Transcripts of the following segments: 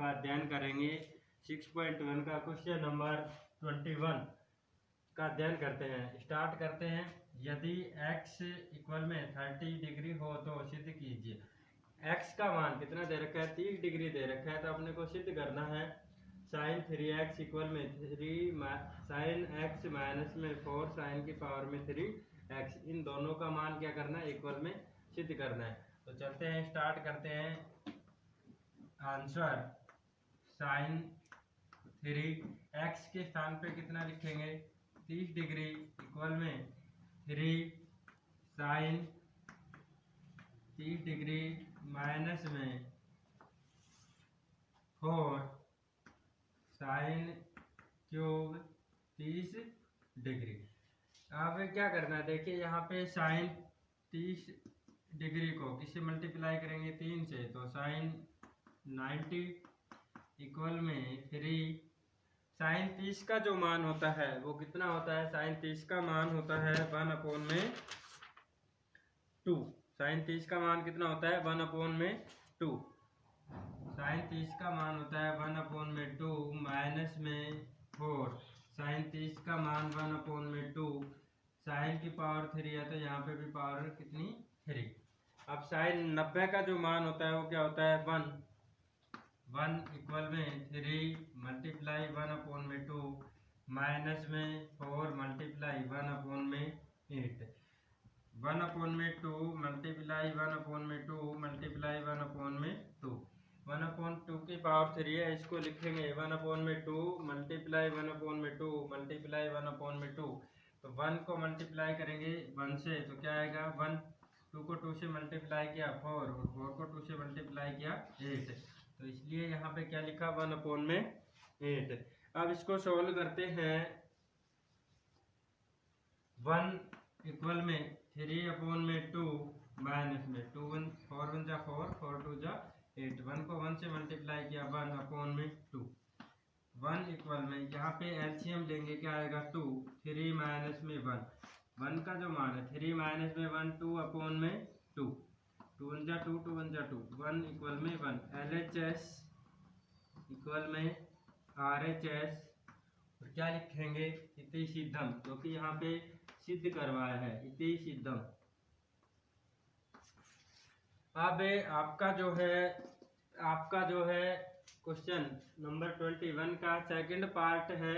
का अध्ययन करेंगे। 6.1 का क्वेश्चन नंबर 21 का अध्ययन करते हैं। स्टार्ट करते हैं। यदि x इक्वल में 30 डिग्री हो तो सिद्ध कीजिए। x का मान कितना दे रखा है, 30 डिग्री दे रखा है, तो अपने को सिद्ध करना है। साइन 3x इक्वल में 3 साइन x माइनस में 4 साइन की पावर में 3x, इन दोनों का मान क्या करना है, इक्वल में सिद्ध करना है। तो चलते हैं, स्टार्ट करते हैं। आंसर साइन 3x के स्थान पे कितना लिखेंगे, 30 डिग्री इक्वल में 3 साइन 30 डिग्री माइनस में 4 साइन क्यूब 30 डिग्री। अब क्या करना है, देखिए यहाँ पे साइन 30 डिग्री को किससे मल्टीप्लाई करेंगे, 3 से, तो साइन 90 इक्वल में 3 साइन 30 का जो मान होता है वो कितना होता है, साइन 30 का मान होता है 1/2। साइन 30 का मान कितना होता है, 1/2। साइन 30 का मान होता है 1/2 माइनस में 4 साइन 30 का मान 1/2 साइन की पावर 3 है, तो यहाँ पे भी पावर कितनी, 3। अब साइन 90 का जो मान होता है वो क्या होता है, 1 इक्वल में 3 मल्टीप्लाई 1/2 माइनस में 4 मल्टीप्लाई 1/8 1/2 मल्टीप्लाई 1/2 मल्टीप्लाई 1/2 1/2 की पावर 3 है, इसको लिखेंगे 1/2 मल्टीप्लाई 1/2 मल्टीप्लाई 1/2। तो 1 को मल्टीप्लाई करेंगे 1 से, तो क्या आएगा, 1 2 को 2 से मल्टीप्लाई किया 4 और 4 को 2 से मल्टीप्लाई किया 8, तो इसलिए यहाँ पे क्या लिखा, 1/8। अब इसको सोल्व करते हैं। 1 इक्वल में 3/2 माइनस में 2 1 4 1 जा 4 4 2 जा 8, 1 को 1 से मल्टीप्लाई किया 1/2। 1 इक्वल में यहाँ पे एलसीएम लेंगे, क्या आएगा, 2 3 माइनस में 1 का जो मान है 3 माइनस में 1 2/2 2 1 जा 2 2 1 जा 2 1 इक्वल में 1 LHS इक्वल में RHS, और क्या लिखेंगे, इति सिद्धम, क्योंकि यहाँ पे सिद्ध करवाया है, इति सिद्धम। अब आपका जो है क्वेश्चन नंबर 21 का सेकंड पार्ट है।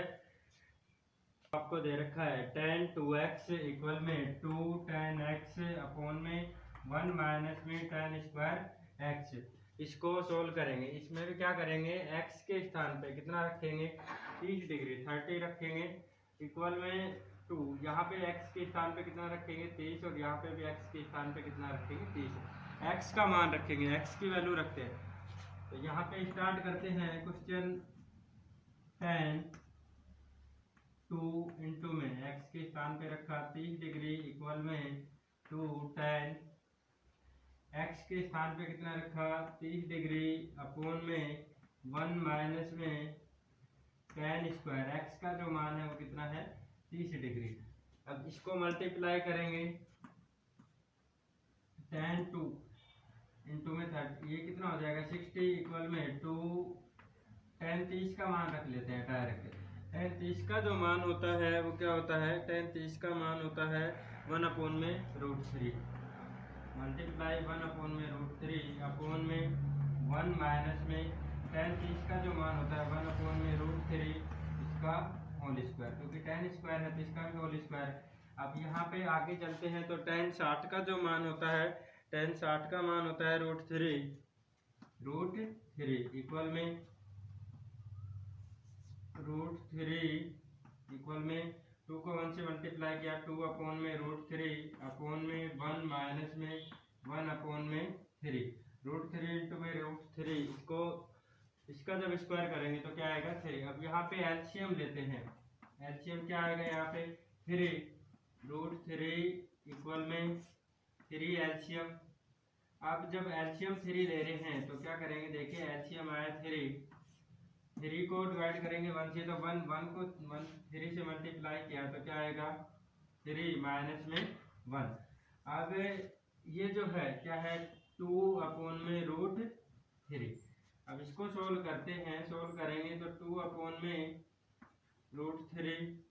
आपको दे रखा है tan 2x इक्वल में 2 tan x अपॉन में 1 माइनस में tan स्क्वायर x। इसको सोल्व करेंगे। इसमें भी क्या करेंगे, x के स्थान पे कितना रखेंगे, 30 डिग्री 30 रखेंगे इक्वल में 2, यहाँ पे x के स्थान पे कितना रखेंगे, 30, और यहाँ पे भी x के स्थान पे कितना रखेंगे, 30। x का मान रखेंगे, x की वैल्यू रखते हैं। तो यहाँ पे स्टार्ट करते हैं क्वेश्चन। tan 2 इंटू में x के स्थान पे रखा 30 डिग्री इक्वल में 2 tan x के स्थान पे कितना रखा, 30 डिग्री अपॉन में 1 माइनस में tan स्क्वायर, x का जो मान है वो कितना है, 30 डिग्री। अब इसको मल्टीप्लाई करेंगे, tan 2 इंटू में 30, ये कितना हो जाएगा, 60 इक्वल में 2 tan 30 का मान रख लेते हैं डायरेक्ट। tan 30 का जो मान होता है वो क्या होता है, tan 30 का मान होता है 1/√3 मल्टीप्लाई 1/√3 अपॉन में 1 माइनस में tan 30 का जो मान होता है 1/√3 इसका होल स्क्वायर, क्योंकि tan स्क्वायर है तो इसका भी होल स्क्वायर। अब यहाँ पे आगे चलते हैं, तो tan 60 का जो मान होता है, tan 60 का मान होता है √3 इक्वल में √3 में 2 को 1 से मल्टीप्लाई किया 2 अपॉन में √3 अपॉन में 1 माइनस में 1 अपॉन में 3 √3 इंटू में √3, इसका जब स्क्वायर करेंगे तो क्या आएगा, 3। अब यहाँ पे एलसीएम लेते हैं। एलसीएम क्या आएगा, यहाँ पे 3 √3 इक्वल में 3 एलसीएम। अब जब एलसीएम 3 ले रहे हैं तो क्या करेंगे, देखिए एलसीएम आया 3 को डिवाइड करेंगे 1 से, तो 1 को 3 से मल्टीप्लाई किया तो क्या आएगा, 3 माइनस में 1। अब ये जो है क्या है, 2 अपॉन में √3। अब इसको सोल्व करते हैं, सोल्व करेंगे तो 2/√3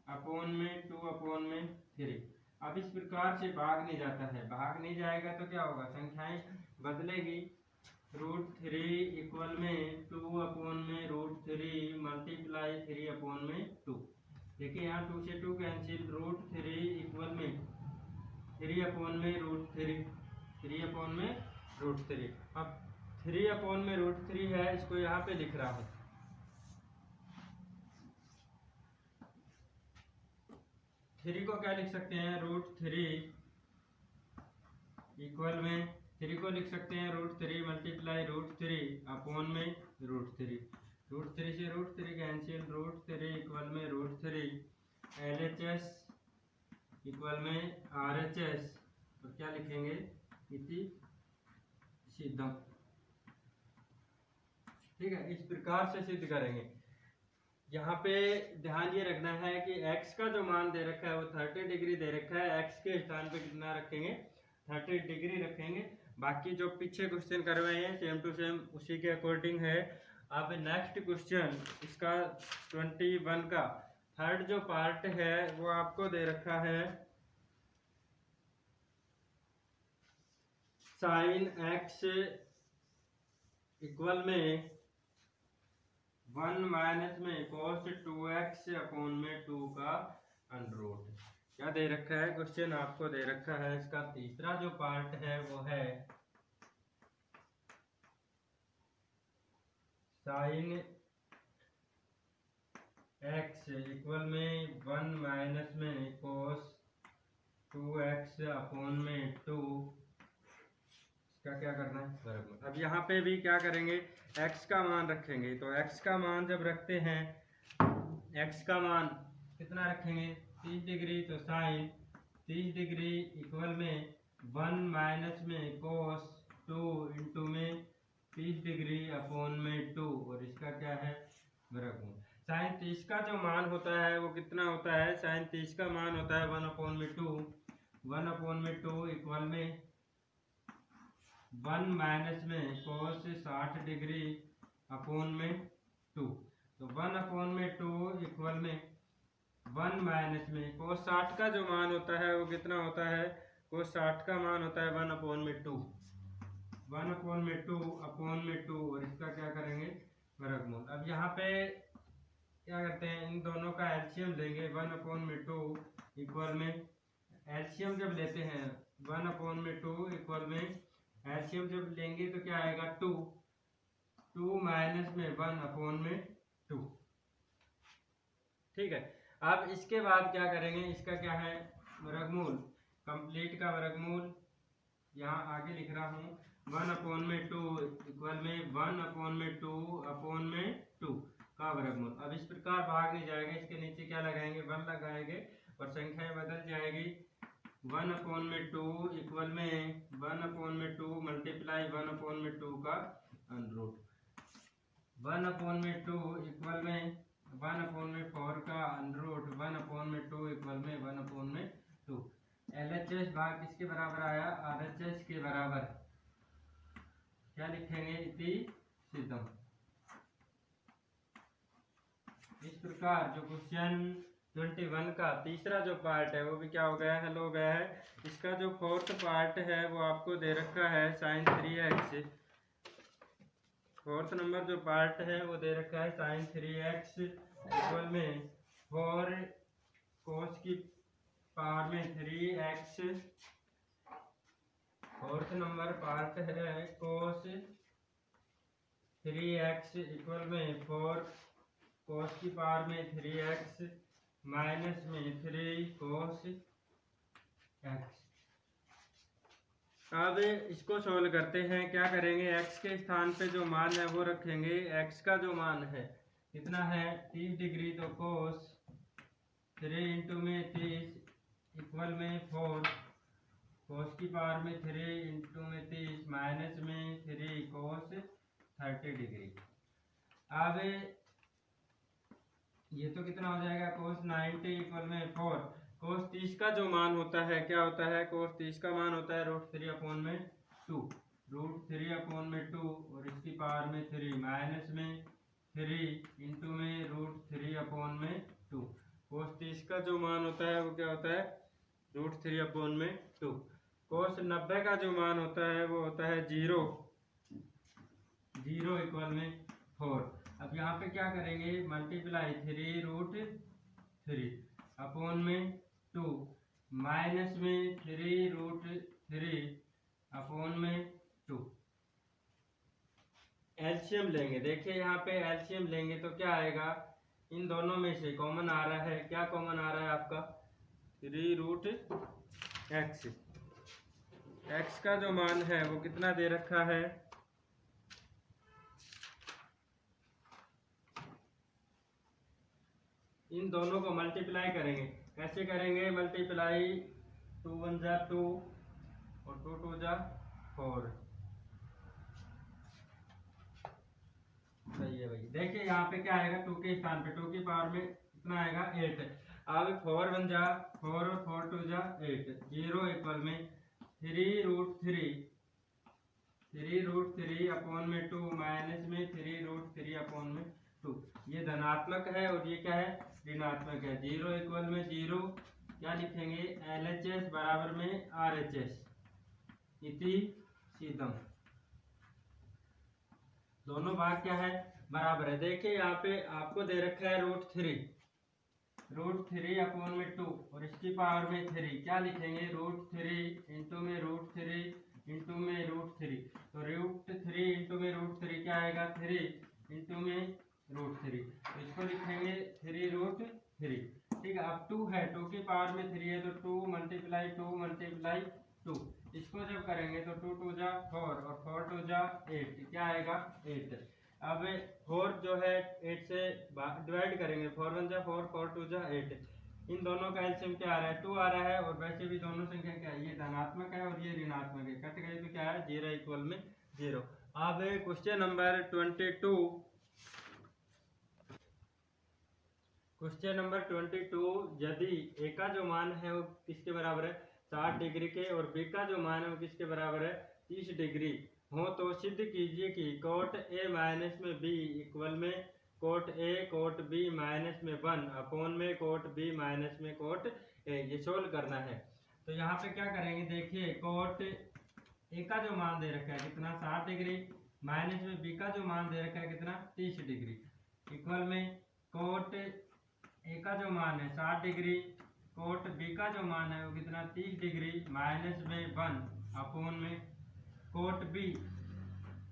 अपॉन में 2/3। अब इस प्रकार से भाग नहीं जाता है, भाग नहीं जाएगा तो क्या होगा, संख्याएं बदलेगी। √3 इक्वल में 2/√3 मल्टीप्लाई 3/2। देखिए यहाँ 2 से 2 कैंसिल, √3 इक्वल में 3/√3, 3/√3। अब 3/√3 है, इसको यहाँ पे लिख रहा हूँ। थ्री को क्या लिख सकते हैं, √3 इक्वल में 3 को लिख सकते हैं √3 मल्टीप्लाई √3 अपॉन में √3। √3 से √3 कैंसिल, √3 इक्वल में √3 LHS इक्वल में RHS, तो क्या लिखेंगे, इति सिद्धम। ठीक है, इस प्रकार से सिद्ध करेंगे। यहाँ पे ध्यान ये रखना है कि x का जो मान दे रखा है वो 30 डिग्री दे रखा है, x के स्थान पे कितना रखेंगे, 30 डिग्री रखेंगे। बाकी जो पीछे क्वेश्चन करवाए हैं सेम टू सेम उसी के अकॉर्डिंग है। अब नेक्स्ट क्वेश्चन इसका 21 का थर्ड जो पार्ट है वो आपको दे रखा है sin x इक्वल में 1 माइनस में cos 2x अपॉन में 2 का अंडर। क्या दे रखा है क्वेश्चन, आपको दे रखा है इसका तीसरा जो पार्ट है वो है sin x इक्वल में 1 माइनस में cos 2x अपॉन में 2, इसका क्या करना है, वर्गमूल। अब यहाँ पे भी क्या करेंगे, x का मान रखेंगे। तो x का मान जब रखते हैं, x का मान कितना रखेंगे, 30 डिग्री। तो साइन 30 डिग्री इक्वल में 1 माइनस में cos 2 इंटू में 30 डिग्री अपॉन में 2, और इसका क्या है, वर्गमूल। साइन 30 का जो मान होता है वो कितना होता है, साइन 30 का मान होता है 1/2, 1/2 इक्वल में 1 माइनस में cos 60 डिग्री अपॉन में 2। तो 1/2 इक्वल में 1 माइनस में cos 60 का जो मान होता है वो कितना होता है, cos 60 का मान होता है 1/2, 1/2 अपॉन में 2, और इसका क्या करेंगे, वर्गमूल। अब यहाँ पे क्या करते हैं, इन दोनों का एलसीएम लेंगे। 1/2 इक्वल में एलसीएम जब लेते हैं 1/2 इक्वल में एलसीएम जब लेंगे तो क्या आएगा, 2 माइनस में 1/2। ठीक है, अब इसके बाद क्या करेंगे, इसका क्या है, वर्गमूल, कंप्लीट का वर्गमूल यहाँ आगे लिख रहा हूँ। 1/2 इक्वल में 1/2 का वर्गमूल। अब इस प्रकार भाग नहीं जाएगा, इसके नीचे क्या लगाएंगे, 1 लगाएंगे और संख्याएं बदल जाएगी। 1/2 इक्वल में 1/2 मल्टीप्लाई 1/2 का अंडर। 1/2 इक्वल में 1/4 का अंडर, 1/2 इक्वल में 1/2। LHS भाग किसके बराबर आया, RHS के बराबर। क्या लिखेंगे, इति सिद्धम। इस प्रकार जो क्वेश्चन 21 का तीसरा जो पार्ट है वो भी क्या हो गया, हल हो गया है। इसका जो फोर्थ पार्ट है वो आपको दे रखा है sin 3x। फोर्थ नंबर जो पार्ट है वो दे रखा है sin 3x इक्वल में 4 cos की पावर में 3x। फोर्थ नंबर पार्ट है cos 3x इक्वल में 4 cos की पावर में 3x माइनस में 3 cos x। अब इसको सोल्व करते हैं। क्या करेंगे, x के स्थान पे जो मान है वो रखेंगे। x का जो मान है कितना है, 30 डिग्री। तो cos 3 इंटू में 30 इक्वल में 4 cos की पावर में 3 इंटू में 30 माइनस में 3 cos 30 डिग्री। अब ये तो कितना हो जाएगा, cos 90 इक्वल में 4। cos 30 का जो मान होता है क्या होता है, cos 30 का मान होता है √3/2। √3/2 और इसकी पावर में 3 माइनस में 3 इंटू में √3/2। कोस 30 का जो मान होता है वो क्या होता है √3/2। कोस 90 का जो मान होता है वो होता है 0 = 4। अब यहाँ पे क्या करेंगे मल्टीप्लाई 3√3/2 माइनस में 3√3/2। एलसीएम लेंगे। देखिए यहाँ पे एलसीएम लेंगे तो क्या आएगा, इन दोनों में से कॉमन आ रहा है, क्या कॉमन आ रहा है आपका 3√x। x का जो मान है वो कितना दे रखा है, इन दोनों को मल्टीप्लाई करेंगे। कैसे करेंगे मल्टीप्लाई, 2 1 जा 2 और 2 2 जा 4। सही है भाई। देखिए यहाँ पे क्या आएगा, 2 के स्थान पे 2 की पावर में कितना आएगा 8। अब 4 1 जा 4 और 4 2 जा 8। 0 = 3√3/2 माइनस में 3√3/2। ये धनात्मक है और ये क्या है ऋणात्मक है। 0 = 0, क्या लिखेंगे LHS बराबर में RHS इति सीधम। दोनों भाग क्या है बराबर है। देखिए यहाँ पे आपको दे रखा है √3/2 और इसकी पावर में 3, क्या लिखेंगे √3 इंटू में √3 इंटू में √3। तो √3 इंटू में √3 क्या आएगा 3 इंटू में √3, तो इसको लिखेंगे 3√3। ठीक है। अब 2 है, 2 की पावर में 3 है तो 2 × 2 इसको जब करेंगे तो 2 2 जा 4 और 4 2 जा 8, क्या आएगा 8। अब 4 जो है 8 से डिवाइड करेंगे, 4 1 जा 4 4 2 जा 8। इन दोनों का एलसीएम क्या आ रहा है 2 आ रहा है, और वैसे भी दोनों संख्या क्या है, ये धनात्मक है और ये ऋणात्मक है, कट गए तो क्या है 0 = 0। अब क्वेश्चन नंबर 22। क्वेश्चन नंबर 22, यदि ए का जो मान है वो किसके बराबर है 60 डिग्री के और बी का जो मान है वो किसके बराबर है 30 डिग्री हो, तो सिद्ध कीजिए कि कोट ए माइनस में बी इक्वल में cot A cot B minus में 1 में कोट बी माइनस में कोट ए। ये सोल्व करना है। तो यहाँ पे क्या करेंगे, देखिए कोट ए का जो मान दे रखा है कितना 60 डिग्री माइनस में बी का जो मान दे रखा है कितना 30 डिग्री इक्वल में कोट ए का जो मान है 60 डिग्री, कोट बी का जो मान है वो कितना 30 डिग्री माइनस में 1 में cot B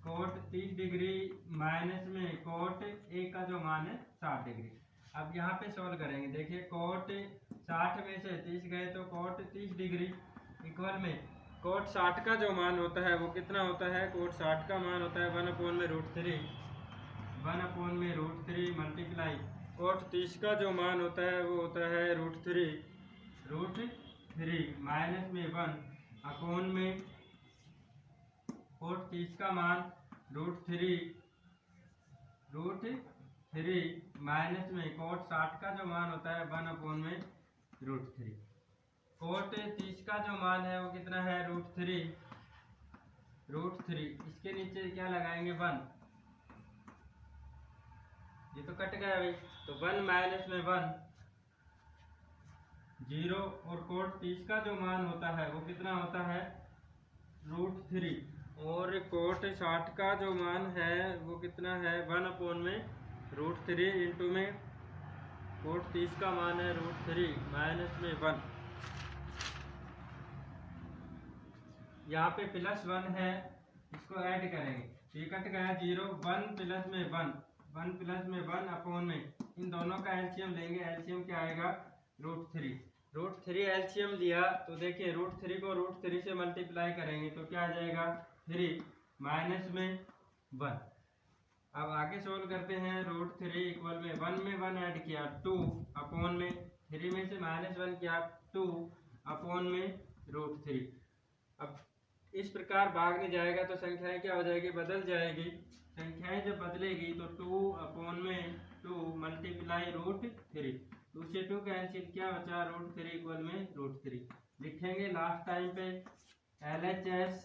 cot 30 degree minus में कोट ए का जो मान है 60 डिग्री। अब यहाँ पे सोल्व करेंगे। देखिए कोट 60 में से 30 गए तो कोट 30 डिग्री इक्वल में कोट 60 का जो मान होता है वो कितना होता है, कोट 60 का मान होता है 1/√3 मल्टीप्लाई कोट 30 का जो मान होता है वो होता है √3 माइनस में 1 में कोट 30 का मान √3 माइनस में कोट 60 का जो मान होता है 1/में √3। कोट 30 का जो मान है वो कितना है √3 इसके नीचे क्या लगाएंगे 1, ये तो कट गया भाई, तो 1 माइनस में 1 0 और कोट 30 का जो मान होता है वो कितना होता है √3 और कोट 60 का जो मान है वो कितना है 1/में √3 इंटू में कोट 30 का मान है √3 माइनस में 1। यहाँ पे +1 है, इसको ऐड करेंगे, ये कट गया 0 1 प्लस में 1/में इन दोनों का एलसीएम लेंगे। एलसीएम क्या आएगा √3 एलसीएम लिया तो देखिए √3 को √3 से मल्टीप्लाई करेंगे तो क्या आ जाएगा 3 माइनस में 1। अब आगे सोल्व करते हैं। √3 इक्वल में 1 में 1 ऐड किया 2/में 3 में से -1 किया 2/में √3। अब इस प्रकार भाग नहीं जाएगा तो संख्याएं क्या हो जाएगी बदल जाएगी। संख्याएं जब बदलेगी तो 2/में 2 मल्टीप्लाई √3, 2 से 2 कैंसिल, क्या बचा √3 इक्वल में √3 लिखेंगे। लास्ट टाइम पे LHS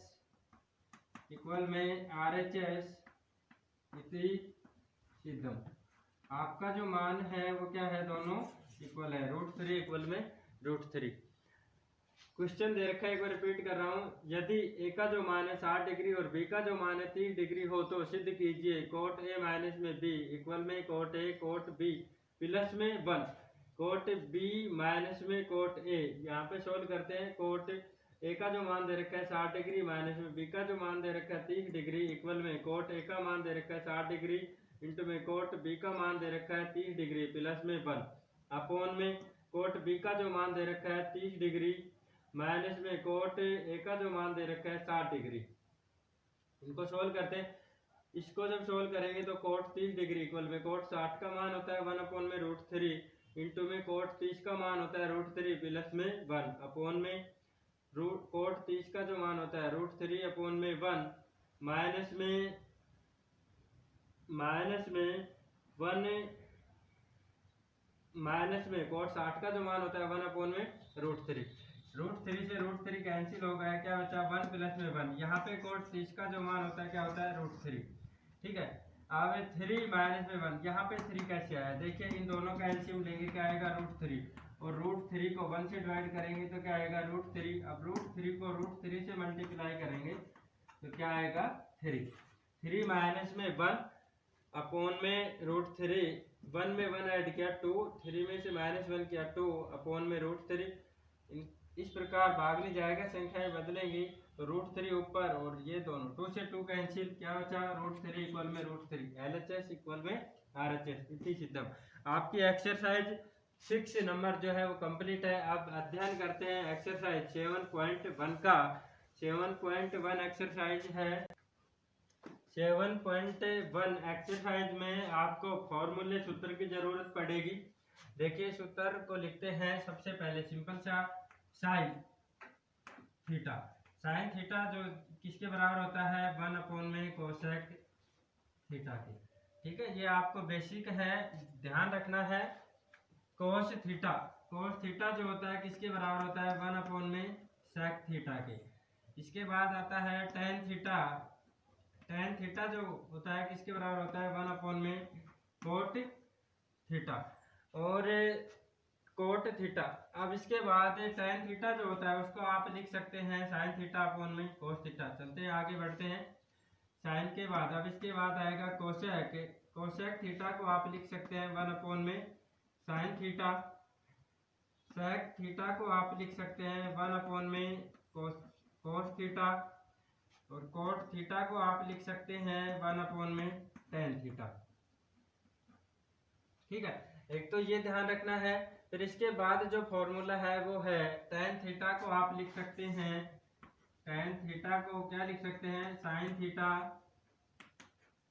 इक्वल में RHS इति सिद्धम। आपका जो मान है वो क्या है, दोनों इक्वल है, √3 इक्वल में √3। क्वेश्चन दे रखा है, एक बार रिपीट कर रहा हूँ, यदि ए का जो मान है 60 डिग्री और बी का जो मान है 30 डिग्री हो तो सिद्ध कीजिए cot A माइनस में b इक्वल में cot A cot B plus में 1 cot B माइनस में cot A। यहाँ पे सोल्व करते हैं। cot A का जो मान दे रखा है 60 डिग्री माइनस में b का जो मान दे रखा है 30 डिग्री इक्वल में cot A का मान दे रखा है 60 डिग्री इंटू में cot B का मान दे रखा है 30 डिग्री प्लस में 1 अपोन में cot B का जो मान दे रखा है 30 डिग्री माइनस में cot A का जो मान दे रखा है 60 डिग्री। इनको सोल्व करते हैं। इसको जब सोल्व करेंगे तो cot 30 डिग्री इक्वल में cot 60 का मान होता है 1 अपोन में √3 इंटू में cot 30 का मान होता है √3 प्लस में 1 अपोन में cot 30 का जो मान होता है √3 अपोन में 1 माइनस में 1 cot 60 का जो मान होता है 1 अपोन में √3। √3 से √3 कैंसिल हो गया, क्या बचा 1 प्लस में 1। यहाँ पे cot 30 का जो मान होता है क्या होता है √3। ठीक है, अब 3 माइनस में 1, यहाँ पे 3 कैसे आया, देखिए इन दोनों का एलसीएम लेंगे, क्या आएगा √3 और √3 को 1 से डिवाइड करेंगे तो क्या आएगा √3। अब √3 को √3 से मल्टीप्लाई करेंगे तो क्या आएगा 3 माइनस में 1 अपोन में √3 1 में 1 ऐड किया 2 3 में से -1 किया 2 अपोन में √3। इस प्रकार भाग नहीं जाएगा, संख्याएं बदलेंगी तो √3 ऊपर और ये दोनों 2 से 2 कैंसिल, क्या बचा √3 इक्वल में √3 LHS इक्वल में RHS इति सिद्धम। आपकी एक्सरसाइज 6 नंबर जो है वो कंप्लीट है। अब अध्ययन करते हैं एक्सरसाइज 7.1 का। 7.1 एक्सरसाइज है। 7.1 एक्सरसाइज में आपको फॉर्मूले सूत्र की जरूरत पड़ेगी। देखिए सूत्र को लिखते हैं सबसे पहले, सिंपल सा साइन थीटा जो किसके बराबर होता है 1 अपोन में कोसेक थीटा के। ठीक है, ये आपको बेसिक है, ध्यान रखना है। कोस थीटा जो होता है किसके बराबर होता है 1 अपोन में सेक थीटा के। इसके बाद आता है टेन थीटा जो होता है किसके बराबर होता है 1 अपोन में कोट थीटा और कोट थीटा। अब इसके बाद टेन थीटा जो होता है उसको आप लिख सकते हैं साइन थीटा अपोन में कोस थीटा। चलते हैं आगे बढ़ते हैं। साइन के बाद अब इसके बाद आएगा कोसेक थीटा को आप लिख सकते हैं 1 अपोन में साइन थीटा। सेक थीटा को आप लिख सकते हैं 1 अपोन में कोस थीटा और कोट थीटा को आप लिख सकते हैं 1 अपोन में टेन थीटा। ठीक है, एक तो ये ध्यान रखना है। फिर इसके बाद जो फॉर्मूला है वो है टेन थीटा को आप लिख सकते हैं, टेन थीटा को क्या लिख सकते हैं साइन थीटा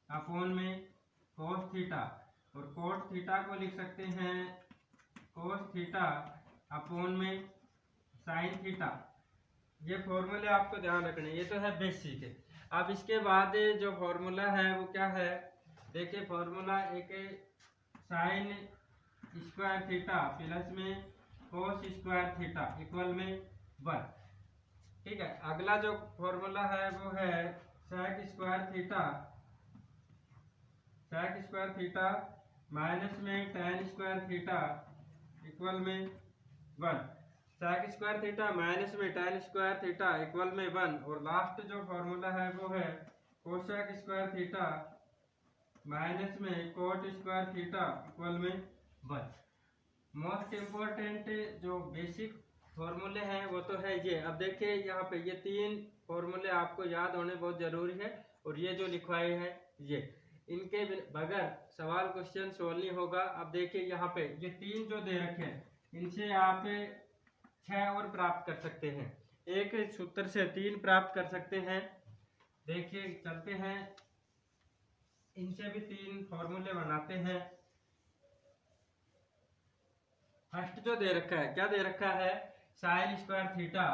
अपोन में कोस थीटा और कोट थीटा को लिख सकते हैं कोस थीटा अपोन में साइन थीटा। ये फॉर्मूले आपको ध्यान रखने, ये तो है बेसिक है। अब इसके बाद जो फॉर्मूला है वो क्या है, देखिए फॉर्मूला एक साइन स्क्वायर थीटा प्लस में कोस स्क्वायर थीटा इक्वल में 1। ठीक है, अगला जो फॉर्मूला है वो है सेक स्क्वायर थीटा माइनस में टेन स्क्वायर थीटा इक्वल में 1। सेक स्क्वायर थीटा माइनस में टेन स्क्वायर थीटा इक्वल में 1 और लास्ट जो फॉर्मूला है वो है कोसेक स्क्वायर थीटा माइनस में कोट स्क्वायर थीटा इक्वल में 1। मोस्ट इम्पोर्टेंट जो बेसिक फॉर्मूले हैं वो तो है ये। अब देखिए यहाँ पे ये 3 फॉर्मूले आपको याद होने बहुत ज़रूरी है और ये जो लिखवाए हैं ये, इनके बगैर सवाल क्वेश्चन सोल्व नहीं होगा। अब देखिए यहाँ पे ये 3 जो दे रखे हैं इनसे आप 6 और प्राप्त कर सकते हैं, एक सूत्र से 3 प्राप्त कर सकते हैं। देखिए चलते हैं, इनसे भी 3 फॉर्मूले बनाते हैं। फर्स्ट जो दे रखा है, क्या दे रखा है साइन स्क्वायर थीटा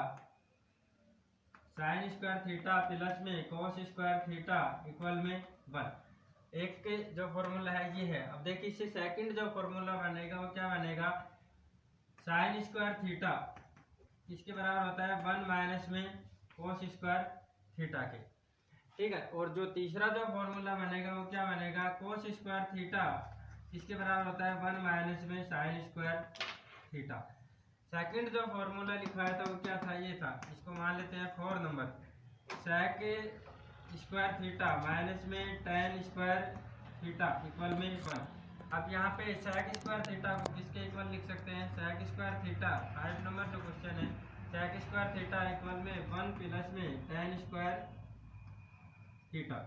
प्लस में कोस स्क्वायर थीटा इक्वल में 1। एक जो फॉर्मूला है ये है। अब देखिए इससे सेकंड जो फॉर्मूला बनेगा वो क्या बनेगा, साइन स्क्वायर थीटा इसके बराबर होता है 1 माइनस में कोस स्क्वायर थीटा के। ठीक है। और जो तीसरा जो फॉर्मूला बनेगा वो क्या बनेगा, कोस स्क्वायर थीटा किसके बराबर होता है, 1 माइनस में साइन स्क्वायर थीटा। सेकंड जो फॉर्मूला लिखवाया था वो क्या था, ये था, इसको मान लेते हैं 4 number, sec square theta minus में टेन स्क्वायर थीटा इक्वल में 1। अब यहाँ पे सेक स्क्वायर थीटा को किसके इक्वल लिख सकते हैं, सेक स्क्वायर थीटा 5 नंबर जो क्वेश्चन है, सेक स्क्वायर थीटा इक्वल में 1 प्लस में टेन स्क्वायर थीटा।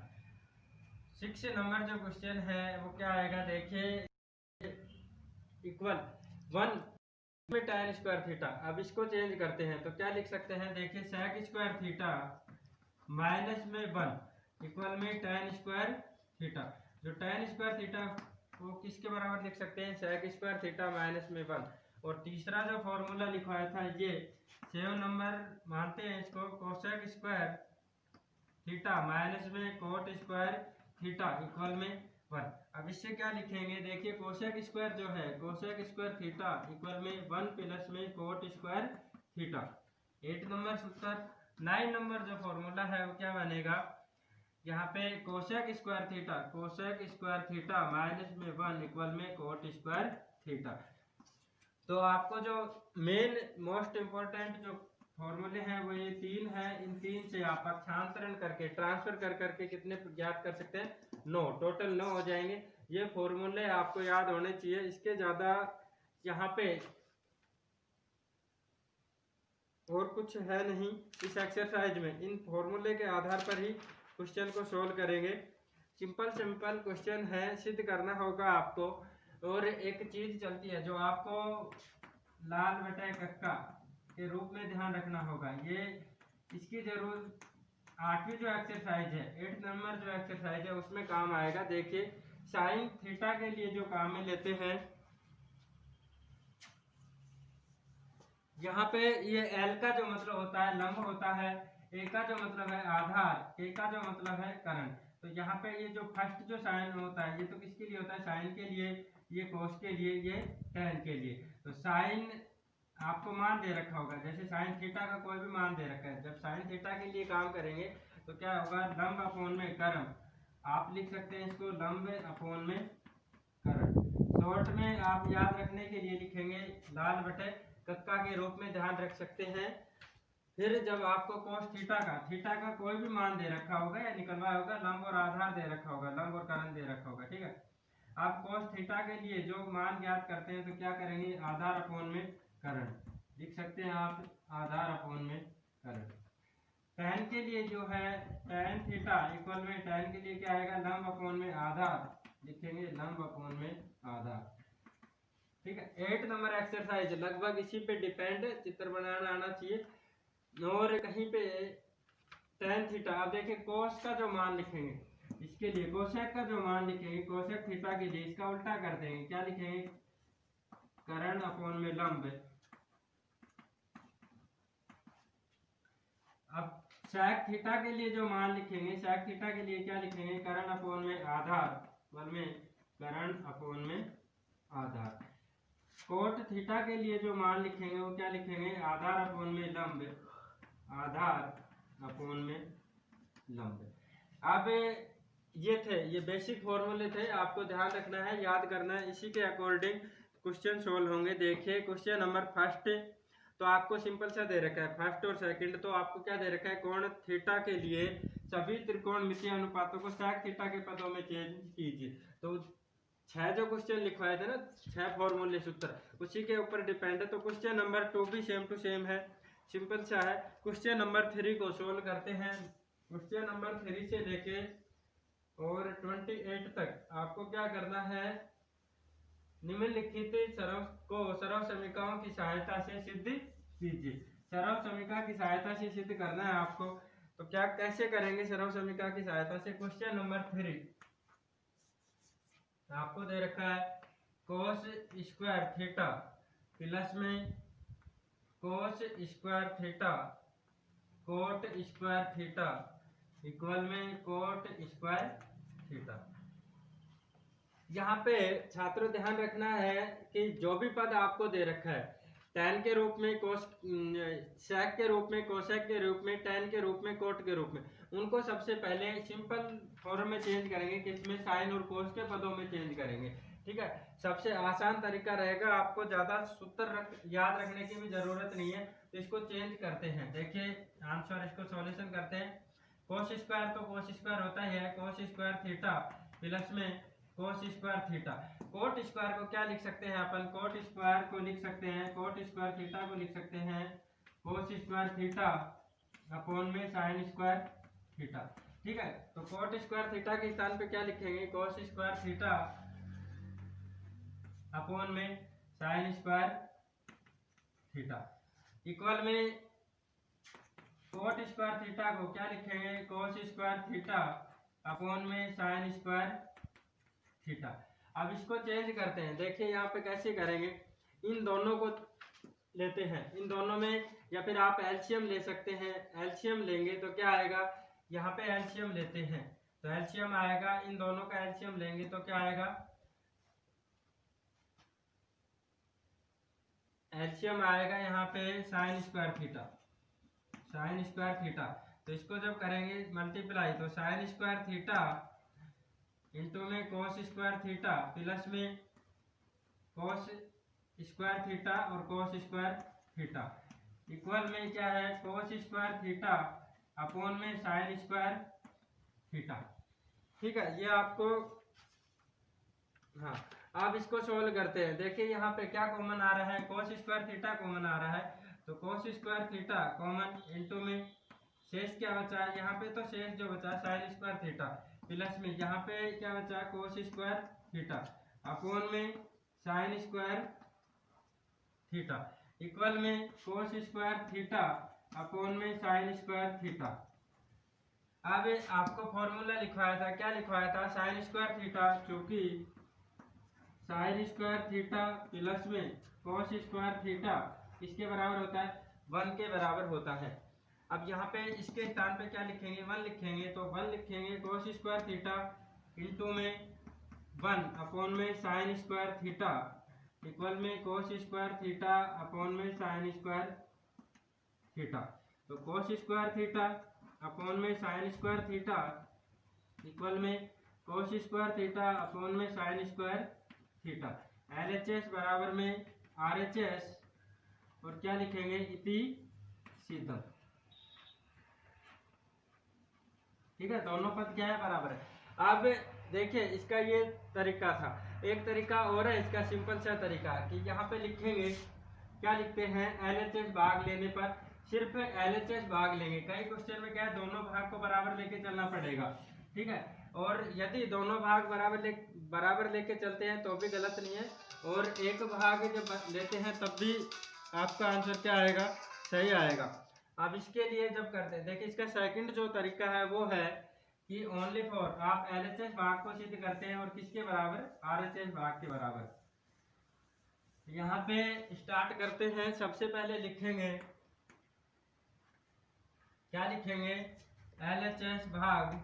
6 नंबर जो क्वेश्चन है वो क्या आएगा, देखिए इक्वल 1 में टेन स्क्वायर थीटा। अब इसको चेंज करते हैं तो क्या लिख सकते हैं, देखिए सेक स्क्वायर थीटा माइनस में 1 इक्वल में टेन स्क्वायर थीटा। जो टेन स्क्वायर थीटा वो किसके बराबर लिख सकते हैं, सेक स्क्वायर थीटा माइनस में 1। और तीसरा जो फॉर्मूला लिखवाया था ये 7 नंबर मानते हैं इसको, कोसेक स्क्वायर थीटा माइनस में कोट स्क्वायर थीटा इक्वल में 1। अब इससे क्या लिखेंगे, देखिए कोसेक स्क्वायर जो है, कोसेक स्क्वायर थीटा इक्वल में 1 प्लस में कोट स्क्वायर थीटा। 8 नंबर सूत्र। 9 नंबर जो फॉर्मूला है वो क्या बनेगा, यहाँ पे cosec square theta, cosec square theta minus में 1 इक्वल में कोट स्क्वायर थीटा। तो आपको जो मेन मोस्ट इम्पोर्टेंट जो फॉर्मूले हैं वो ये 3 हैं। इन 3 से आप पक्षांतरण करके ट्रांसफर कर करके कितने ज्ञात कर सकते हैं, 9, टोटल 9 हो जाएंगे। ये फॉर्मूले आपको याद होने चाहिए, इसके ज्यादा यहाँ पे और कुछ है नहीं इस एक्सरसाइज में। इन फॉर्मूले के आधार पर ही क्वेश्चन को सोल्व करेंगे। सिंपल सिंपल क्वेश्चन है, सिद्ध करना होगा आपको। और एक चीज चलती है जो आपको लाल बटे कक्का के रूप में ध्यान रखना होगा, ये इसकी जरूर 8वीं जो एक्सरसाइज है, 8 नंबर जो एक्सरसाइज है उसमें काम आएगा। देखिए साइन थीटा के लिए जो काम में लेते हैं, यहाँ पे ये एल का जो मतलब होता है लंब होता है, ए का जो मतलब है आधार, के का जो मतलब है करण। तो यहाँ पे ये जो फर्स्ट जो साइन होता है ये तो किसके लिए होता है, साइन के लिए, ये कोस के लिए, ये टेन के लिए। तो साइन आपको मान दे रखा होगा, जैसे साइन थीटा का कोई भी मान दे रखा है, जब साइन थीटा के लिए काम करेंगे तो क्या होगा, लंब अपोन में करण। आप लिख सकते हैं इसको लंब अपोन में करण। शॉर्ट में आप याद रखने के लिए लिखेंगे लाल बटे कक्का के रूप में ध्यान रख सकते हैं। फिर जब आपको कोस थीटा का कोई भी मान दे रखा होगा या निकलवाया होगा, लंब और आधार दे रखा होगा, लंब और करण दे रखा होगा, ठीक है। आप कोस थीटा के लिए जो मान ज्ञात करते हैं तो क्या करेंगे, आधार अपोन में करण लिख सकते हैं आप, आधार अपोन में करण। टेन के लिए जो है टेन थीटा इक्वल में टेन के लिए क्या आएगा, लंब अपोन में आधार लिखेंगे, लंब अपोन में आधार, ठीक है। 8 नंबर एक्सरसाइज लगभग इसी पे डिपेंड, चित्र बनाना आना चाहिए। और कहीं पे टेन थीटा, अब देखिए कोस का जो मान लिखेंगे, इसके लिए कोसेक का जो मान लिखेंगे, कोसेक थीटा के लिए इसका उल्टा कर देंगे, क्या लिखेंगे, करण अपोन में लंब। अब सेक थीटा के लिए जो मान लिखेंगे, सेक थीटा के लिए क्या लिखेंगे, करण अपोन में आधार, बल में करण अपोन में आधार। कोट थीटा के लिए जो मान लिखेंगे वो क्या लिखेंगे, आधार अपोन में लंब, आधार अपोन में लंब। अब ये बेसिक फॉर्मूले थे, आपको ध्यान रखना है, याद करना है, इसी के अकॉर्डिंग क्वेश्चन सोल्व होंगे। देखिए क्वेश्चन नंबर फर्स्ट तो आपको सिंपल सा दे रखा है, फर्स्ट और सेकंड तो आपको क्या दे रखा है, कोण थीटा के लिए सभी त्रिकोणमितीय अनुपातों को सेक थीटा के पदों में चेंज कीजिए। तो 6 जो क्वेश्चन लिखवाए थे ना, 6 फॉर्मूले सूत्र उसी के ऊपर डिपेंड है। तो क्वेश्चन नंबर 2 भी सेम टू सेम है, सिंपल सा है। क्वेश्चन नंबर 3 को सोल्व करते हैं। क्वेश्चन नंबर 3 से लेके और 28 तक आपको क्या करना है, निम्नलिखित सरल समीकरणों की सहायता से सिद्ध कीजिए। सरल समीकरण की सहायता से सिद्ध करना है आपको, तो क्या कैसे करेंगे सरल समीकरण की सहायता से। क्वेश्चन नंबर 3 आपको दे रखा है, कोस स्क्वायर थीटा प्लस में cos square theta coat square theta equal में कोट स्क्वायर थीटा। यहाँ पे छात्रों ध्यान रखना है कि जो भी पद आपको दे रखा है, टैन के रूप में, कोस सेक के रूप में, कोसेक के रूप में, टैन के रूप में, कोट के रूप में, उनको सबसे पहले सिंपल फॉर्म में चेंज करेंगे, किसमें, साइन और कोस के पदों में चेंज करेंगे। ठीक है, सबसे आसान तरीका रहेगा, आपको ज्यादा सूत्र याद रखने की भी जरूरत नहीं है। तो इसको चेंज करते हैं, देखिए आंसर, इसको सॉल्यूशन करते हैं। कोस स्क्वायर तो कोस स्क्वायर होता ही है, कोस स्क्वायर थीटा प्लस में cos square theta. Coat square को क्या लिख सकते हैं अपन, कोट स्क्वायर को लिख सकते हैं, कोट स्क्वायर थीटा को लिख सकते हैं कोस स्क्वायर थीटा अपॉन में साइन स्क्वायर थीटा। ठीक है, तो कोट स्क्वायर थीटा के स्थान पे क्या लिखेंगे, कोस स्क्वायर थीटा अपॉन में साइन स्क्वायर थीटा इक्वल में कोट स्क्वायर थीटा को क्या लिखेंगे, कोस स्क्वायर थीटा अपॉन में साइन स्क्वायर थीटा। अब इसको चेंज करते हैं, देखिए यहाँ पे कैसे करेंगे, इन दोनों को लेते हैं, इन दोनों में, या फिर आप एलसीएम ले सकते हैं। एलसीएम लेंगे तो क्या आएगा, यहाँ पे एलसीएम लेते हैं तो एलसीएम आएगा, इन दोनों का एलसीएम लेंगे तो क्या आएगा, एलसीएम आएगा यहाँ पे sine square theta, sine square theta. तो इसको जब करेंगे मल्टीप्लाई, तो साइन स्क्वायर थीटा इंटू में कोस स्क्वायर थीटा प्लस में कोस स्क्वायर थीटा और कोस स्क्वायर थीटा इक्वल में क्या है, कोस स्क्वायर थीटा अपॉन में साइन स्क्वायर थीटा। ठीक है, ये आपको, हाँ अब इसको सोल्व करते हैं। देखिए यहाँ पे क्या कॉमन आ रहा है, कोस स्क्वायर थीटा कॉमन आ रहा है, तो cos square theta common into में शेष क्या बचा है, यहाँ पे तो शेष जो बचा साइन स्क्वायर थीटा प्लस में यहाँ पे क्या बचा, कोस स्क्वायर थीटा अपॉन में साइन स्क्वायर थीटा इक्वल में कोस स्क्वायर थीटा अपॉन में साइन स्क्वायर थीटा। अब आपको फॉर्मूला लिखवाया था, क्या लिखवाया था, साइन स्क्वायर थीटा, क्योंकि साइन स्क्वायर थीटा प्लस में कोस स्क्वायर थीटा किसके बराबर होता है, 1 के बराबर होता है। अब यहाँ पे इसके स्थान पे क्या लिखेंगे, 1 लिखेंगे, तो 1 लिखेंगे कोस स्क्वायर थीटा इंटू में 1 अपॉन में साइन स्क्वायर थीटा इक्वल में कोस स्क्वायर थीटा अपॉन में साइन स्क्वायर थीटा। तो कोस स्क्वायर थीटा अपॉन में साइन स्क्वायर थीटा इक्वल में कोस स्क्वायर थीटा अपॉन में साइन स्क्वायर थीटा। LHS बराबर में RHS और क्या लिखेंगे, इति सिद्धम। ठीक है, दोनों पद क्या है, बराबर है। अब देखिए इसका ये तरीका था, एक तरीका और है इसका, सिंपल सा तरीका कि यहाँ पे लिखेंगे, क्या लिखते हैं, LHS भाग लेने पर सिर्फ LHS भाग लेंगे। कई क्वेश्चन में क्या है, दोनों भाग को बराबर लेके चलना पड़ेगा। ठीक है, और यदि दोनों भाग बराबर लेके चलते हैं तो भी गलत नहीं है, और एक भाग जब लेते हैं तब भी आपका आंसर क्या आएगा, सही आएगा। अब इसके लिए जब करते हैं, देखिए इसका सेकंड जो तरीका है वो है कि ओनली फॉर आप LHS भाग को सिद्ध करते हैं और किसके बराबर, RHS भाग के बराबर। यहाँ पे स्टार्ट करते हैं, सबसे पहले लिखेंगे, क्या लिखेंगे, LHS भाग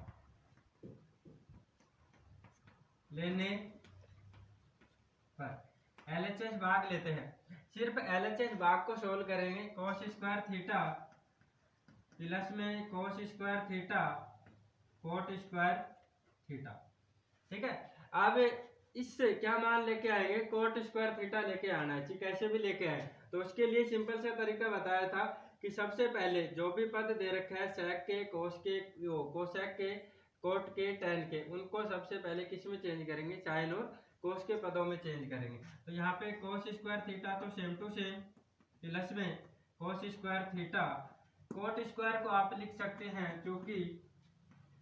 लेने पर, LHS भाग लेते हैं, सिर्फ LHS भाग को सोल्व करेंगे, कोस स्क्वायर थीटा प्लस में cos square theta coat square theta. ठीक है, अब इससे क्या मान लेके आएंगे, कोट स्क्वायर थीटा लेके आना है, कैसे भी लेके आए। तो उसके लिए सिंपल सा तरीका बताया था कि सबसे पहले जो भी पद दे रखे हैं, सेक के, कोस के, कोसेक के, कोट के, टेन के, उनको सबसे पहले किस में चेंज करेंगे, साइन और कोस के पदों में चेंज करेंगे। तो यहाँ पे कोस स्क्वायर थीटा तो सेम टू सेम प्लस में cos square theta, coat square को आप लिख सकते हैं क्योंकि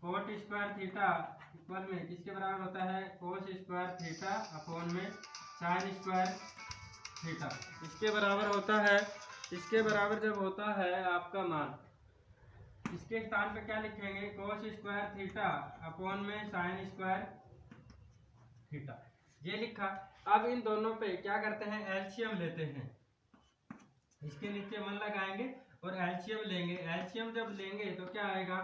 कोट स्क्वायर थीटा इक्वल में किसके बराबर होता है, कोस स्क्वायर थीटा अपॉन में साइन स्क्वायर थीटा, इसके बराबर होता है। इसके बराबर जब होता है आपका मान, इसके स्थान पे क्या लिखेंगे, कोस स्क्वायर थीटा अपॉन में साइन स्क्वायर थीटा, ये लिखा। अब इन दोनों पे क्या करते हैं, एलसीएम लेते हैं, इसके नीचे मन लगाएंगे और एलसीएम लेंगे। एलसीएम जब लेंगे तो क्या आएगा,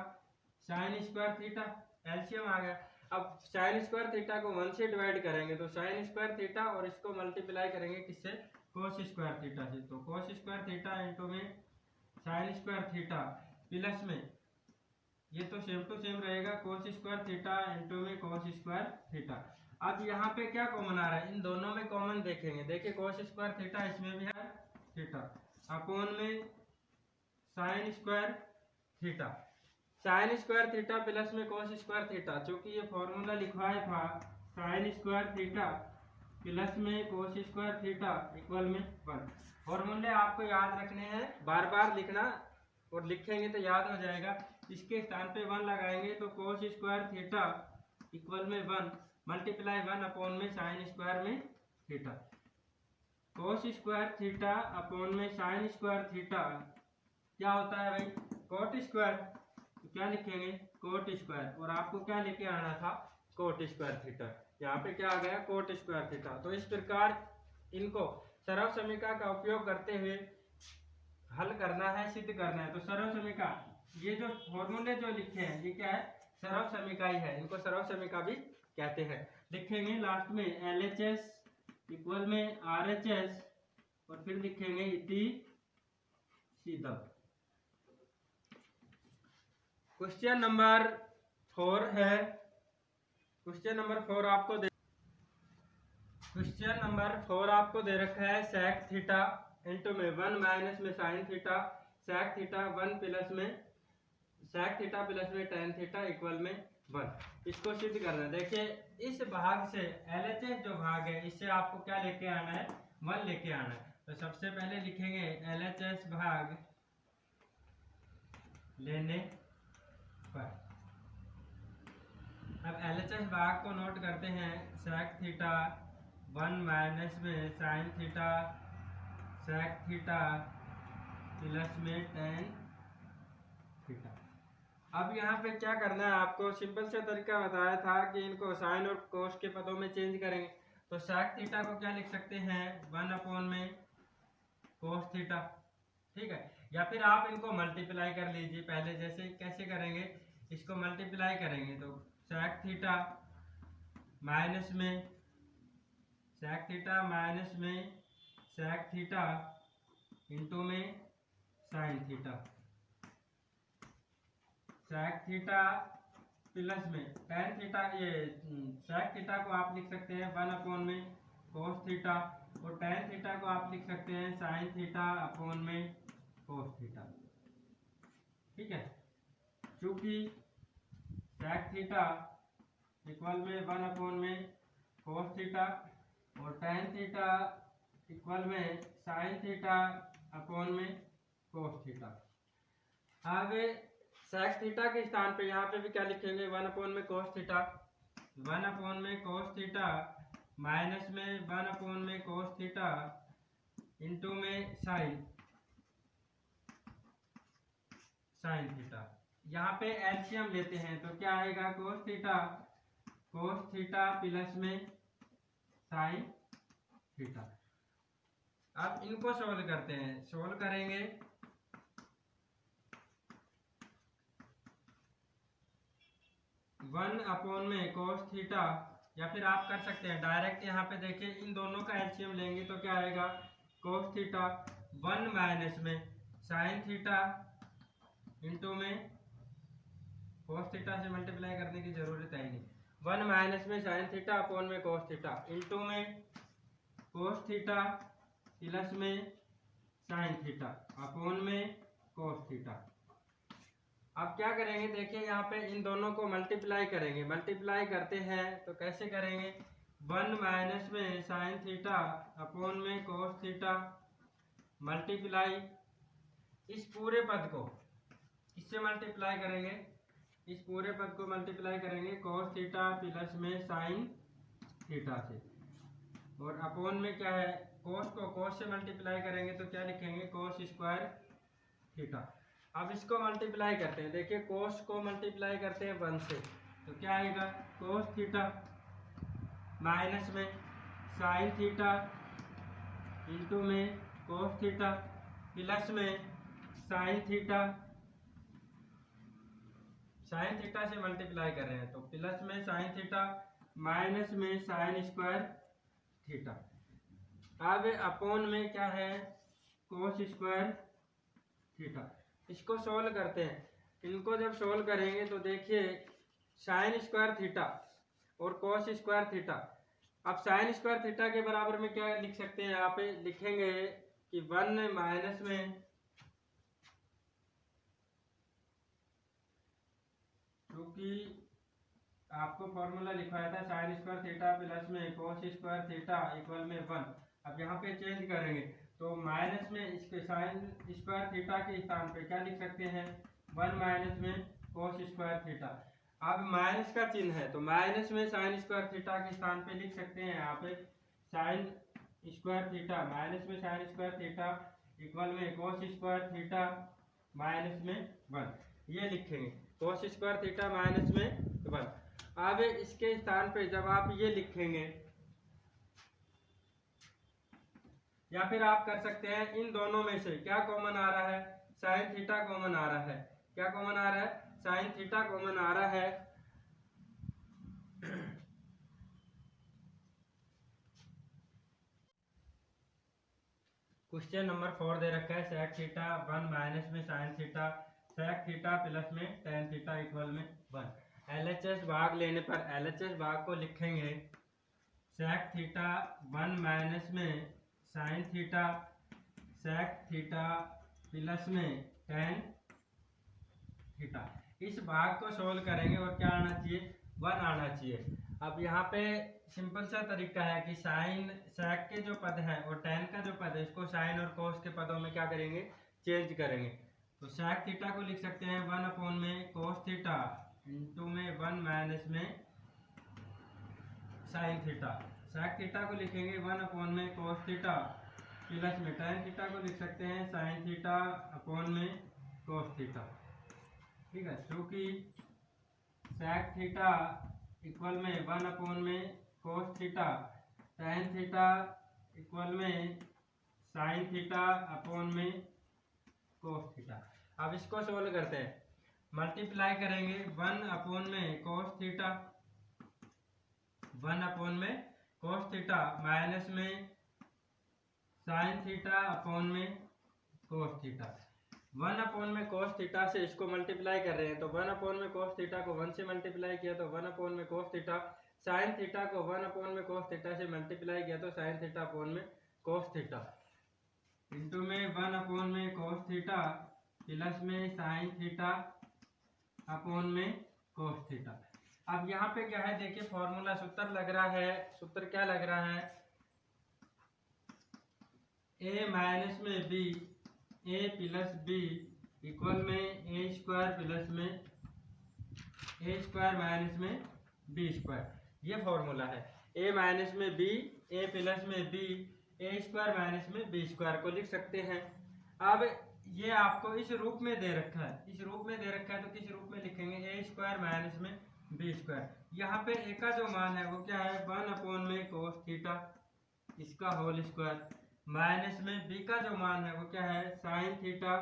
साइन स्क्वायर थीटा, एलसीएम आ गया। अब साइन स्क्वायर थीटा को 1 से डिवाइड करेंगे तो साइन स्क्वायर थीटा, और इसको मल्टीप्लाई करेंगे किससे, कोस स्क्वायर थीटा से, तो कोस स्क्वायर थीटा इंटू में साइन स्क्वायर थीटा प्लस में ये तो सेम टू सेम रहेगा, कोस स्क्वायर थीटा इंटू में कोस स्क्वायर थीटा। अब यहाँ पे क्या कॉमन आ रहा है, इन दोनों में कॉमन देखेंगे। देखिए कोस स्क्वायर थीटा इसमें भी है थीटा, अपोन में sine square theta. Sine square theta plus में कोस स्क्वायर थीटा, चूंकि ये फॉर्मूला लिखवाया था साइन स्क्वायर थीटा प्लस में कोस स्क्वायर थीटा इक्वल में 1। फॉर्मूले आपको याद रखने हैं, बार बार लिखना, और लिखेंगे तो याद हो जाएगा। इसके स्थान पे 1 लगाएंगे तो कोस स्क्वायर थीटा इक्वल में 1 मल्टीप्लाई 1 अपोन में साइन स्क्वायर में theta. Cos square theta upon में साइन स्क्वायर थीटा क्या होता है भाई, कोट स्क्वायर। तो क्या लिखेंगे, कोट स्क्वायर, और आपको क्या लेके आना था, कोट स्क्वायर थीटा। यहाँ पे क्या आ गया, कोट स्क्वायर थीटा। तो इस प्रकार इनको सरल समीकरण का उपयोग करते हुए हल करना है, सिद्ध करना है। तो सरल समीकरण, ये जो फॉर्मूले जो लिखे हैं ये क्या है, सरल समीकरण ही है, इनको सरल समीकरण भी कहते हैं। लिखेंगे लास्ट में LHS इक्वल में RHS, और फिर लिखेंगे इति सीधा। क्वेश्चन नंबर 4 है, क्वेश्चन नंबर 4 आपको दे, क्वेश्चन नंबर 4 आपको दे रखा है सेक थीटा इंटू में 1 माइनस में sine theta, sec theta 1 plus में सेक थीटा प्लस में टेन थीटा इक्वल में 1। इसको सिद्ध करना है। देखिए इस भाग से LHS जो भाग है इससे आपको क्या लेके आना है, 1 लेके आना है। तो सबसे पहले लिखेंगे LHS भाग लेने पर। अब LHS भाग को नोट करते हैं, सेक थीटा 1 माइनस में sine theta sec theta plus में टेन थीटा। अब यहाँ पे क्या करना है आपको, सिंपल सा तरीका बताया था कि इनको साइन और कोस के पदों में चेंज करेंगे। तो सेक थीटा को क्या लिख सकते हैं, 1 अपोन में कोस थीटा, ठीक है। या फिर आप इनको मल्टीप्लाई कर लीजिए, पहले जैसे कैसे करेंगे, इसको मल्टीप्लाई करेंगे तो सेक थीटा माइनस में सेक थीटा माइनस में सेक थीटा इंटू में sine theta, sec theta plus में टेन थीटा। ये सेक थीटा को आप लिख सकते हैं 1 अपोन में कोस थीटा, और टेन थीटा को आप लिख सकते हैं साइन थीटा अपोन में कोस थीटा, ठीक है। चूंकि सेक थीटा इक्वल में 1 अपोन में कोस थीटा और टेन थीटा इक्वल में साइन थीटा अपोन में कोस थीटा। आगे सेक थीटा के स्थान पे यहाँ पे भी क्या लिखेंगे, 1 अपोन में कोस थीटा, 1 अपोन में कोस थीटा माइनस में 1 अपोन में कोस थीटा इंटू में साइन थीटा। यहाँ पे एलसीएम लेते हैं तो क्या आएगा, कोस थीटा प्लस में साइन थीटा। अब इनको सोल्व करते हैं, सोल्व करेंगे 1 अपोन में कोस थीटा, या फिर आप कर सकते हैं डायरेक्ट। यहाँ पे देखिए इन दोनों का एलसीएम लेंगे तो क्या आएगा, कोस थीटा 1 माइनस में साइन थीटा इंटू में कोस थीटा से मल्टीप्लाई करने की जरूरत है नहीं, 1 माइनस में साइन थीटा अपोन में कोस थीटा इंटू में कोस थीटा प्लस में साइन थीटा अपोन में कोस थीटा। अब क्या करेंगे, देखिए यहाँ पे इन दोनों को मल्टीप्लाई करेंगे। मल्टीप्लाई करते हैं तो कैसे करेंगे, 1 माइनस में साइन थीटा अपोन में कोस थीटा मल्टीप्लाई इस पूरे पद को इससे मल्टीप्लाई करेंगे, इस पूरे पद को मल्टीप्लाई करेंगे कोस थीटा प्लस में साइन थीटा से, और अपोन में क्या है, कोस को कोस से मल्टीप्लाई करेंगे तो क्या लिखेंगे, कोस स्क्वायर थीटा। अब इसको मल्टीप्लाई करते हैं, देखिए कोस को मल्टीप्लाई करते हैं 1 से तो क्या आएगा, कोस थीटा माइनस में साइन थीटा इंटू में कोस थीटा प्लस में साइन थीटा से मल्टीप्लाई कर रहे हैं तो प्लस में साइन थीटा माइनस में साइन स्क्वायर थीटा। अब अपोन में क्या है, कोस स्क्वायर थीटा। इसको सोल्व करते हैं, इनको जब सोल्व करेंगे तो देखिए साइन स्क्वायर थीटा और कॉस स्क्वायर थीटा। अब साइन स्क्वायर थीटा के बराबर में क्या लिख सकते हैं, यहाँ पे लिखेंगे कि 1 माइनस में क्योंकि आपको फॉर्मूला लिखवाया था साइन स्क्वायर थीटा प्लस में कॉस स्क्वायर थीटा इक्वल में 1। अब यहाँ पे चेंज करेंगे तो माइनस में इसके साइन स्क्वायर थीटा के स्थान पे क्या लिख सकते हैं, 1 माइनस में कॉस स्क्वायर थीटा। अब माइनस का चिन्ह है तो माइनस में साइन स्क्वायर थीटा के स्थान पे लिख सकते हैं यहाँ पे साइन स्क्वायर थीटा, माइनस में साइन स्क्वायर थीटा इक्वल में कॉस स्क्वायर थीटा माइनस में 1, ये लिखेंगे कॉस स्क्वायर थीटा माइनस में 1। अब इसके स्थान पे जब आप ये लिखेंगे या फिर आप कर सकते हैं इन दोनों में से क्या कॉमन आ रहा है, साइन थीटा कॉमन आ रहा है। क्या कॉमन आ रहा है, साइन थीटा कॉमन आ रहा है। क्वेश्चन नंबर 4 दे रखा है सेक थीटा 1 माइनस में sine theta sec theta plus में टेन थीटा इक्वल में 1। एलएचएस भाग लेने पर एलएचएस भाग को लिखेंगे सेक थीटा 1 माइनस में sine theta sec theta plus में टेन थीटा। इस भाग को सोल्व करेंगे और क्या आना चाहिए, 1 आना चाहिए। अब यहाँ पे सिंपल सा तरीका है कि साइन सेक के जो पद है और टेन का जो पद है इसको साइन और कोस के पदों में क्या करेंगे, चेंज करेंगे। तो सेक थीटा को लिख सकते हैं 1 अपॉन में कोस थीटा इंटू में 1 माइनस में साइन थीटा। सेक थीटा को लिखेंगे 1 अपॉन में कोस थीटा प्लस में टेन थीटा को लिख सकते हैं साइन थीटा अपॉन में कोस थीटा। ठीक है, क्योंकि सेक थीटा इक्वल में 1 अपॉन में cos theta tan theta equal में साइन थीटा अपॉन में कोस थीटा। अब इसको सोल्व करते हैं, मल्टीप्लाई करेंगे 1 अपॉन में कोस थीटा 1 अपॉन में कोस थीटा माइनस में साइन थीटा अपॉन में कोस थीटा। 1 अपॉन में कोस थीटा से इसको मल्टीप्लाई कर रहे हैं तो 1 अपॉन में कोस थीटा को 1 से मल्टीप्लाई किया तो 1 अपॉन में कोस थीटा, साइन थीटा को 1 अपॉन में कोस थीटा से मल्टीप्लाई किया तो साइन थीटा अपॉन में कोस थीटा इंटू में 1 अपॉन में कोस थीटा प्लस में साइन थीटा अपॉन में कोस थीटा। अब यहाँ पे क्या है देखिए फॉर्मूला सूत्र लग रहा है, सूत्र क्या लग रहा है, a माइनस में b a plus b equal में ए स्क्वायर प्लस में ए स्क्वायर माइनस में बी स्क्वायर। ये फॉर्मूला है a माइनस में b a प्लस में b ए स्क्वायर माइनस में बी स्क्वायर को लिख सकते हैं। अब ये आपको इस रूप में दे रखा है, इस रूप में दे रखा है तो किस रूप में लिखेंगे, ए स्क्वायर माइनस में बी स्क्वायर। यहाँ पे ए का जो मान है वो क्या है 1 अपॉन में कोस थीटा इसका होल स्क्वायर माइनस में बी का जो मान है वो क्या है साइन थीटा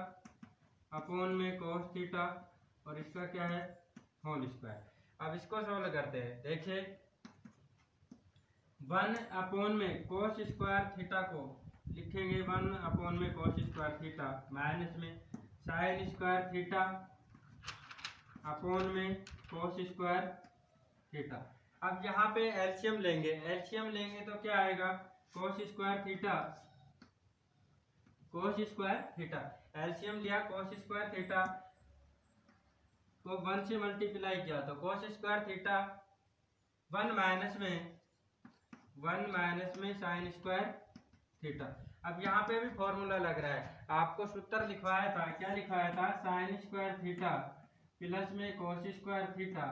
अपॉन में कोस थीटा और इसका क्या है होल स्क्वायर। अब इसको सोल्व करते हैं, देखिए 1 अपॉन में कोस स्क्वायर थीटा को लिखेंगे 1 अपॉन में कोस स्क्वायर थीटा माइनस में साइन स्क्वायर थीटा अपॉन में कोस स्क्वायर थीटा। अब यहाँ पे एलसीएम लेंगे, एलसीएम लेंगे तो क्या आएगा cos square theta cos square theta, LCM लिया कोस स्क्वायर थीटा को 1 से मल्टीप्लाई किया तो कोस स्क्वायर थीटा 1 माइनस में साइन स्क्वायर थीटा। अब यहाँ पे भी फॉर्मूला लग रहा है, आपको सूत्र लिखवाया था, क्या लिखवाया था साइन स्क्वायर थीटा प्लस में कोस स्क्वायर थीटा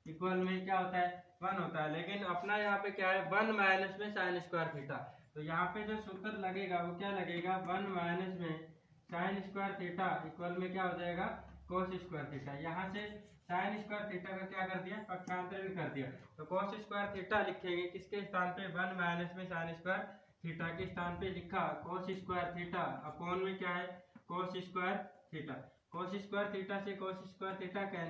इक्वल में क्या होता है 1 होता है, लेकिन अपना यहाँ पे क्या है 1 माइनस में साइन स्क्वायर थीटा। तो यहाँ पे जो सूत्र लगेगा वो क्या लगेगा 1 माइनस में साइन स्क्वायर थीटा इक्वल में क्या हो जाएगा कोस स्क्वायर थीटा। यहाँ से साइन स्क्वायर थीटा का क्या कर दिया पक्षांतरण कर दिया तो कोस स्क्वायर थीटा लिखेंगे किसके स्थान पे 1 माइनस में साइन स्क्वायर थीटा के स्थान पे लिखा कोस स्क्वायर थीटा अपॉन में क्या है cos square theta. Cos square theta से कोस स्क्वायर थीटा कैंसिल